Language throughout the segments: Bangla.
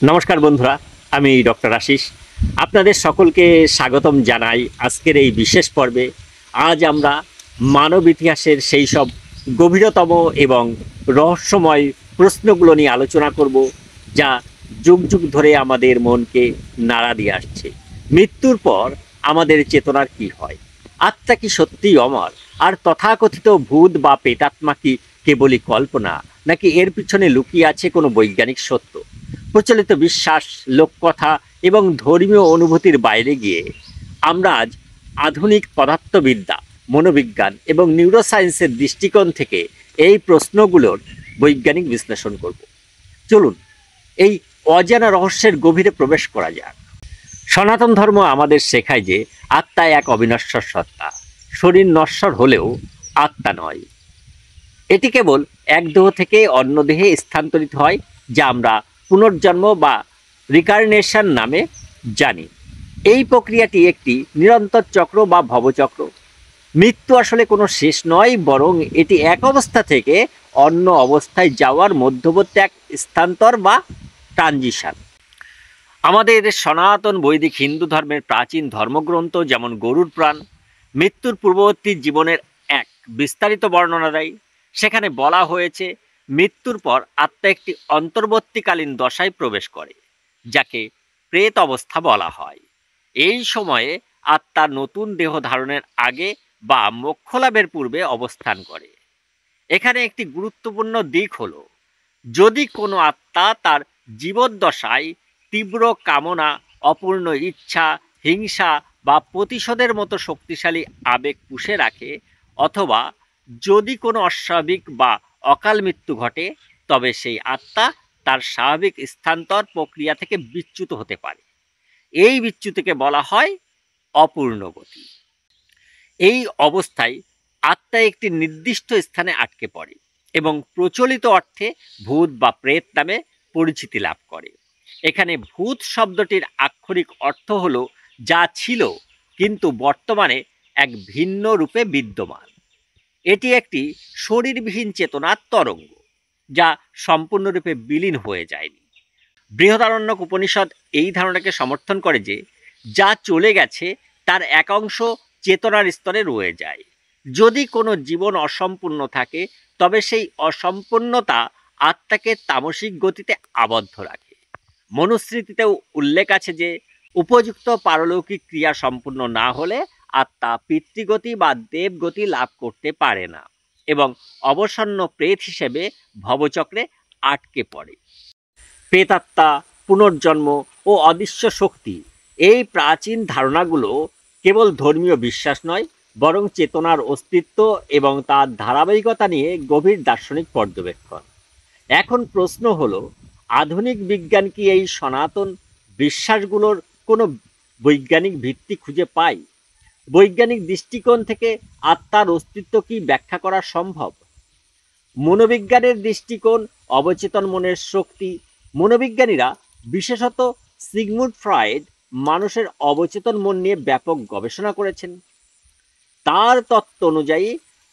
নমস্কার বন্ধুরা, আমি ডক্টর আশিস। আপনাদের সকলকে স্বাগতম জানাই আজকের এই বিশেষ পর্বে। আজ আমরা মানব ইতিহাসের সেই সব গভীরতম এবং রহস্যময় প্রশ্নগুলো নিয়ে আলোচনা করব, যা যুগ যুগ ধরে আমাদের মনকে নাড়া দিয়ে আসছে। মৃত্যুর পর আমাদের চেতনার কি হয়? আত্মা কি সত্যিই অমর? আর তথাকথিত ভূত বা প্রেতাত্মা কি কেবলই কল্পনা, নাকি এর পিছনে লুকিয়ে আছে কোনো বৈজ্ঞানিক সত্য? প্রচলিত বিশ্বাস, লোককথা এবং ধর্মীয় অনুভূতির বাইরে গিয়ে আমরা আজ আধুনিক পদার্থবিদ্যা, মনোবিজ্ঞান এবং নিউরোসায়েন্সের দৃষ্টিকোণ থেকে এই প্রশ্নগুলোর বৈজ্ঞানিক বিশ্লেষণ করব। চলুন এই অজানা রহস্যের গভীরে প্রবেশ করা যাক। সনাতন ধর্ম আমাদের শেখায় যে আত্মা এক অবিনশ্বর সত্তা। শরীর নশ্বর হলেও আত্মা নয়। এটি কেবল এক দেহ থেকে অন্য দেহে স্থানান্তরিত হয়, যা আমরা পুনর্জন্ম বা রিকার্নেশন নামে জানি। এই প্রক্রিয়াটি একটি নিরন্তর চক্র বা ভবচক্র। মৃত্যু আসলে কোনো শেষ নয়, বরং এটি এক অবস্থা থেকে অন্য অবস্থায় যাওয়ার মধ্যবর্তী এক স্থানান্তর বা ট্রানজিশন। আমাদের সনাতন বৈদিক হিন্দু ধর্মের প্রাচীন ধর্মগ্রন্থ যেমন গরুড় পুরাণ মৃত্যুর পূর্ববর্তী জীবনের এক বিস্তারিত বর্ণনা দেয়। সেখানে বলা হয়েছে, মৃত্যুর পর আত্মা একটি অন্তর্বর্তীকালীন দশায় প্রবেশ করে, যাকে প্রেত অবস্থা বলা হয়। এই সময়ে আত্মা নতুন দেহ ধারণের আগে বা মোক্ষ লাভের পূর্বে অবস্থান করে। এখানে একটি গুরুত্বপূর্ণ দিক হলো, যদি কোনো আত্মা তার জীবদ্দশায় তীব্র কামনা, অপূর্ণ ইচ্ছা, হিংসা বা প্রতিশোধের মতো শক্তিশালী আবেগ পুষে রাখে, অথবা যদি কোনো অস্বাভাবিক বা অকাল মৃত্যু ঘটে, তবে সেই আত্মা তার স্বাভাবিক স্থানান্তর প্রক্রিয়া থেকে বিচ্যুত হতে পারে। এই বিচ্যুতিকে বলা হয় অপূর্ণগতি। এই অবস্থায় আত্মা একটি নির্দিষ্ট স্থানে আটকে পড়ে এবং প্রচলিত অর্থে ভূত বা প্রেত নামে পরিচিতি লাভ করে। এখানে ভূত শব্দটির আক্ষরিক অর্থ হলো যা ছিল কিন্তু বর্তমানে এক ভিন্ন রূপে বিদ্যমান। এটি একটি শরীরবিহীন চেতনার তরঙ্গ, যা সম্পূর্ণরূপে বিলীন হয়ে যায়নি। বৃহদারণ্যক উপনিষদ এই ধারণাকে সমর্থন করে যে যা চলে গেছে তার এক অংশ চেতনার স্তরে রয়ে যায়। যদি কোনো জীবন অসম্পূর্ণ থাকে, তবে সেই অসম্পূর্ণতা আত্মাকে তামসিক গতিতে আবদ্ধ রাখে। মনুস্মৃতিতেও উল্লেখ আছে যে উপযুক্ত পারলৌকিক ক্রিয়া সম্পূর্ণ না হলে আত্মা পিতৃগতি বা দেবগতি লাভ করতে পারে না এবং অবসন্ন প্রেত হিসেবে ভবচক্রে আটকে পড়ে। প্রেতাত্মা, পুনর্জন্ম ও অদৃশ্য শক্তি, এই প্রাচীন ধারণাগুলো কেবল ধর্মীয় বিশ্বাস নয়, বরং চেতনার অস্তিত্ব এবং তার ধারাবাহিকতা নিয়ে গভীর দার্শনিক পর্যবেক্ষণ। এখন প্রশ্ন হলো, আধুনিক বিজ্ঞান কি এই সনাতন বিশ্বাসগুলোর কোনো বৈজ্ঞানিক ভিত্তি খুঁজে পায়? বৈজ্ঞানিক দৃষ্টিকোণ থেকে আত্মার অস্তিত্ব কি ব্যাখ্যা করা সম্ভব? মনোবিজ্ঞানের দৃষ্টিকোণ, অবচেতন মনের শক্তি। মনোবিজ্ঞানীরা, বিশেষত সিগমুন্ড ফ্রয়েড, মানুষের অবচেতন মন নিয়ে ব্যাপক গবেষণা করেছেন। তার তত্ত্ব অনুযায়ী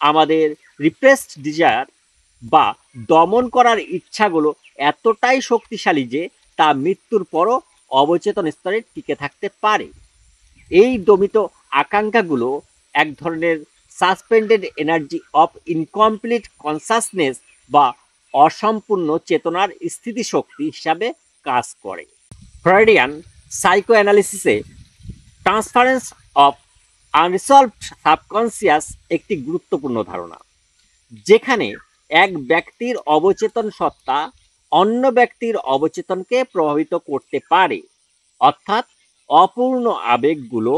আমাদের রিপ্রেসড ডিজায়ার বা দমন করার ইচ্ছাগুলো এতটাই শক্তিশালী যে তা মৃত্যুর পরও অবচেতন স্তরে টিকে থাকতে পারে। এই দমিত আকাঙ্ক্ষাগুলো এক ধরনের suspended energy of incomplete consciousness বা অসম্পূর্ণ চেতনার স্থিতিশক্তি হিসাবে কাজ করে। ফ্রয়েডিয়ান সাইকোঅ্যানালিসিসে ট্রান্সফারেন্স অফ আনরিসলভড সাবকনসিয়াস একটি গুরুত্বপূর্ণ ধারণা, যেখানে এক ব্যক্তির অবচেতন সত্তা অন্য ব্যক্তির অবচেতনকে প্রভাবিত করতে পারে। অর্থাৎ অপূর্ণ আবেগগুলো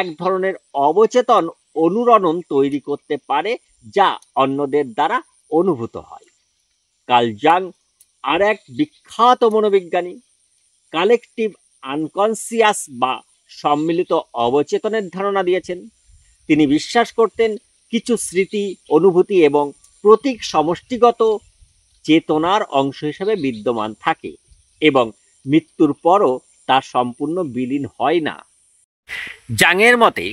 এক ধরনের অবচেতন অনুরণন তৈরি করতে পারে, যা অন্যদের দ্বারা অনুভূত হয়। কার্ল জাং, আর এক বিখ্যাত মনোবিজ্ঞানী, কালেকটিভ আনকনসিয়াস বা সম্মিলিত অবচেতনের ধারণা দিয়েছেন। তিনি বিশ্বাস করতেন কিছু স্মৃতি, অনুভূতি এবং প্রতীক সমষ্টিগত চেতনার অংশ হিসেবে বিদ্যমান থাকে এবং মৃত্যুর পরও তা সম্পূর্ণ বিলীন হয় না। জাংয়ের মতে,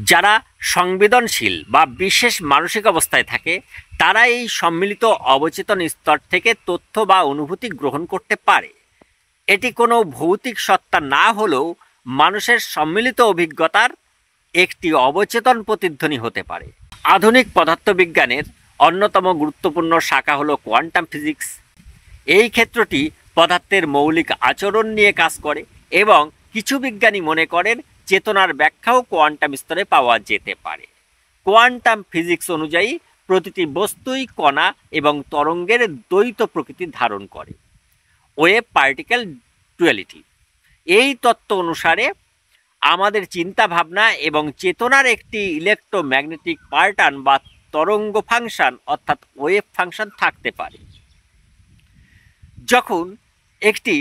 যারা সংবেদনশীল বা বিশেষ মানসিক অবস্থায় থাকে, তারা এই সম্মিলিত অবচেতন স্তর থেকে তথ্য বা অনুভূতি গ্রহণ করতে পারে। এটি কোনো ভৌতিক সত্তা না হলেও মানুষের সম্মিলিত অভিজ্ঞতার একটি অবচেতন প্রতিধ্বনি হতে পারে। আধুনিক পদার্থবিজ্ঞানের অন্যতম গুরুত্বপূর্ণ শাখা হলো কোয়ান্টাম ফিজিক্স। এই ক্ষেত্রটি পদার্থের মৌলিক আচরণ নিয়ে কাজ করে এবং কিছু বিজ্ঞানী মনে করেন চেতনার ব্যাখ্যাও কোয়ান্টাম স্তরে পাওয়া যেতে পারে। কোয়ান্টাম ফিজিক্স অনুযায়ী প্রতিটি বস্তুই কণা এবং তরঙ্গের দ্বৈত প্রকৃতি ধারণ করে, ওয়েভ পার্টিকেল ডুয়ালিটি। এই তত্ত্ব অনুসারে আমাদের চিন্তা ভাবনা এবং চেতনার একটি ইলেকট্রোম্যাগনেটিক প্যাটার্ন বা তরঙ্গ ফাংশন অর্থাৎ ওয়েভ ফাংশন থাকতে পারে। যখন একটি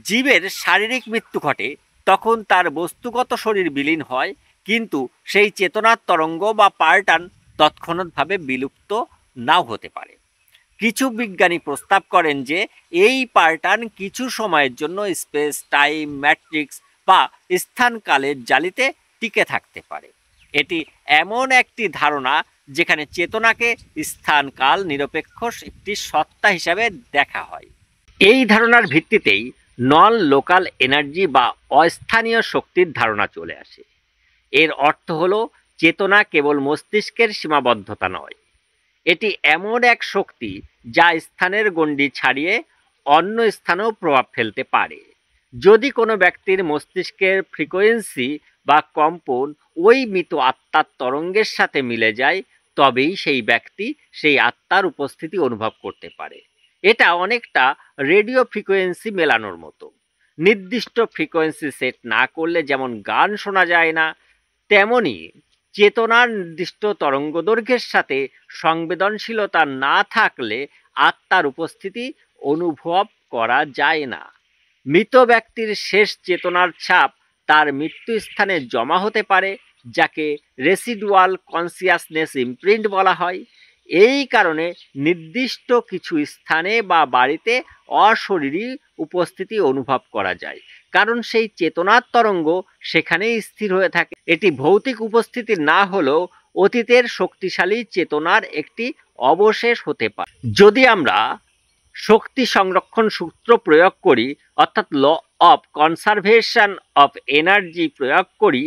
জীবের শারীরিক মৃত্যু ঘটে তখন তার বস্তুগত শরীর বিলীন হয়, কিন্তু সেই চেতনার তরঙ্গ বা প্যাটার্ন তৎক্ষণাৎভাবে বিলুপ্ত নাও হতে পারে। কিছু বিজ্ঞানী প্রস্তাব করেন যে এই প্যাটার্ন কিছু সময়ের জন্য স্পেস টাইম ম্যাট্রিক্স বা স্থানকালের জালিতে টিকে থাকতে পারে। এটি এমন একটি ধারণা যেখানে চেতনাকে স্থান কাল নিরপেক্ষ একটি সত্তা হিসাবে দেখা হয়। এই ধারণার ভিত্তিতেই নন লোকাল এনার্জি বা অস্থানীয় শক্তির ধারণা চলে আসে। এর অর্থ হলো চেতনা কেবল মস্তিষ্কের সীমাবদ্ধতা নয়, এটি এমন এক শক্তি যা স্থানের গণ্ডি ছাড়িয়ে অন্য স্থানেও প্রভাব ফেলতে পারে। যদি কোনো ব্যক্তির মস্তিষ্কের ফ্রিকোয়েন্সি বা কম্পন ওই মৃত আত্মার তরঙ্গের সাথে মিলে যায়, তবেই সেই ব্যক্তি সেই আত্মার উপস্থিতি অনুভব করতে পারে। এটা অনেকটা রেডিও ফ্রিকোয়েন্সি মেলানোর মতো। নির্দিষ্ট ফ্রিকোয়েন্সি সেট না করলে যেমন গান শোনা যায় না, তেমনি চেতনার নির্দিষ্ট তরঙ্গদৈর্ঘ্যের সাথে সংবেদনশীলতা না থাকলে আত্মার উপস্থিতি অনুভব করা যায় না। মৃত ব্যক্তির শেষ চেতনার ছাপ তার মৃত্যুস্থানে জমা হতে পারে, যাকে রেসিডুয়াল কনসিয়াসনেস ইমপ্রিন্ট বলা হয়। এই কারণে নির্দিষ্ট কিছু স্থানে বা বাড়িতে অশরীরী উপস্থিতি অনুভব করা যায়, কারণ সেই চেতনার তরঙ্গ সেখানেই স্থির হয়ে থাকে। এটি ভৌতিক উপস্থিতি না হলেও অতীতের শক্তিশালী চেতনার একটি অবশেষ হতে পারে। যদি আমরা শক্তি সংরক্ষণ সূত্র প্রয়োগ করি, অর্থাৎ ল অফ কনসারভেশন অফ এনার্জি প্রয়োগ করি,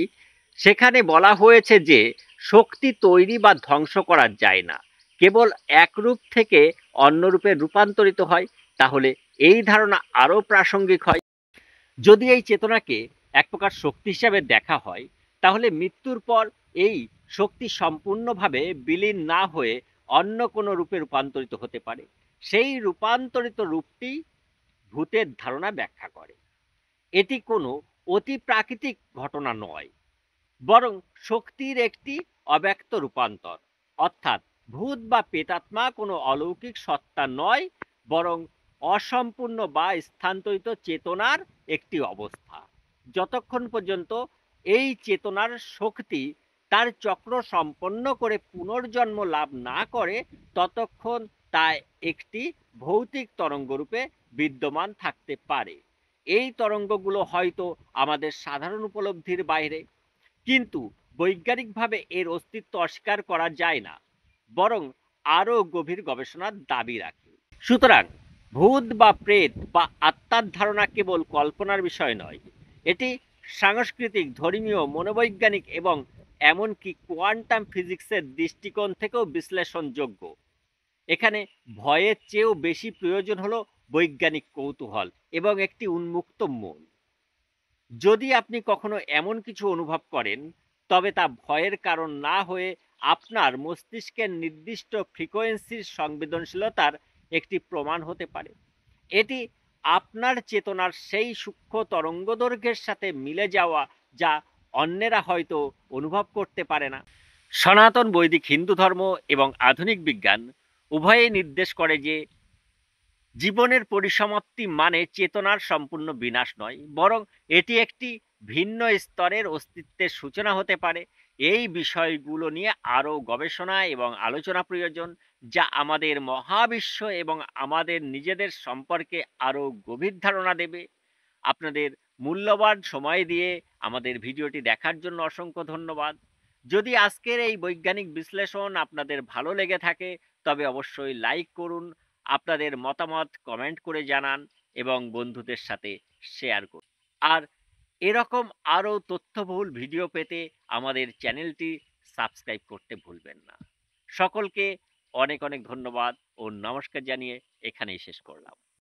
সেখানে বলা হয়েছে যে শক্তি তৈরি বা ধ্বংস করা যায় না, কেবল এক রূপ থেকে অন্য রূপে রূপান্তরিত হয়। তাহলে এই ধারণা আরও প্রাসঙ্গিক হয়। যদি এই চেতনাকে এক প্রকার শক্তি হিসাবে দেখা হয়, তাহলে মৃত্যুর পর এই শক্তি সম্পূর্ণভাবে বিলীন না হয়ে অন্য কোনো রূপে রূপান্তরিত হতে পারে। সেই রূপান্তরিত রূপটি ভূতের ধারণা ব্যাখ্যা করে। এটি কোনো অতি প্রাকৃতিক ঘটনা নয়, বরং শক্তির একটি অব্যক্ত রূপান্তর। অর্থাৎ ভূত বা প্রেতাত্মা কোনো অলৌকিক সত্তা নয়, বরং অসম্পূর্ণ বা স্থানান্তরিত চেতনার একটি অবস্থা। যতক্ষণ পর্যন্ত এই চেতনার শক্তি তার চক্র সম্পন্ন করে পুনর্জন্ম লাভ না করে, ততক্ষণ তা একটি ভৌতিক তরঙ্গরূপে বিদ্যমান থাকতে পারে। এই তরঙ্গগুলো হয়তো আমাদের সাধারণ উপলব্ধির বাইরে, কিন্তু বৈজ্ঞানিকভাবে এর অস্তিত্ব অস্বীকার করা যায় না, বরং আরও গভীর গবেষণার দাবি রাখে। সুতরাং ভূত বা প্রেত বা আত্মার ধারণা কেবল কল্পনার বিষয় নয়, এটি সাংস্কৃতিক, ধর্মীয়, মনোবৈজ্ঞানিক এবং এমনকি কোয়ান্টাম ফিজিক্সের দৃষ্টিকোণ থেকেও বিশ্লেষণযোগ্য। এখানে ভয়ের চেয়েও বেশি প্রয়োজন হলো বৈজ্ঞানিক কৌতূহল এবং একটি উন্মুক্ত মন। যদি আপনি কখনো এমন কিছু অনুভব করেন, তবে তা ভয়ের কারণ না হয়ে আপনার মস্তিষ্কের নির্দিষ্ট ফ্রিকোয়েন্সির সংবেদনশীলতার একটি প্রমাণ হতে পারে। এটি আপনার চেতনার সেই সূক্ষ্ম তরঙ্গদৈর্ঘ্যের সাথে মিলে যাওয়া যা অন্যেরা হয়তো অনুভব করতে পারে না। সনাতন বৈদিক হিন্দু ধর্ম এবং আধুনিক বিজ্ঞান উভয়ই নির্দেশ করে যে জীবনের পরিসমাপ্তি মানে চেতনার সম্পূর্ণ বিনাশ নয়, বরং এটি একটি ভিন্ন স্তরের অস্তিত্বের সূচনা হতে পারে। এই বিষয়গুলো নিয়ে আরও গবেষণা এবং আলোচনা প্রয়োজন, যা আমাদের মহাবিশ্ব এবং আমাদের নিজেদের সম্পর্কে আরও গভীর ধারণা দেবে। আপনাদের মূল্যবান সময় দিয়ে আমাদের ভিডিওটি দেখার জন্য অসংখ্য ধন্যবাদ। যদি আজকের এই বৈজ্ঞানিক বিশ্লেষণ আপনাদের ভালো লেগে থাকে, তবে অবশ্যই লাইক করুন, আপনাদের মতামত কমেন্ট করে জানান এবং বন্ধুদের সাথে শেয়ার করুন। আর এরকম আরও তথ্যবহুল ভিডিও পেতে আমাদের চ্যানেলটি সাবস্ক্রাইব করতে ভুলবেন না। সকলকে অনেক ধন্যবাদ ও নমস্কার জানিয়ে এখানেই শেষ করলাম।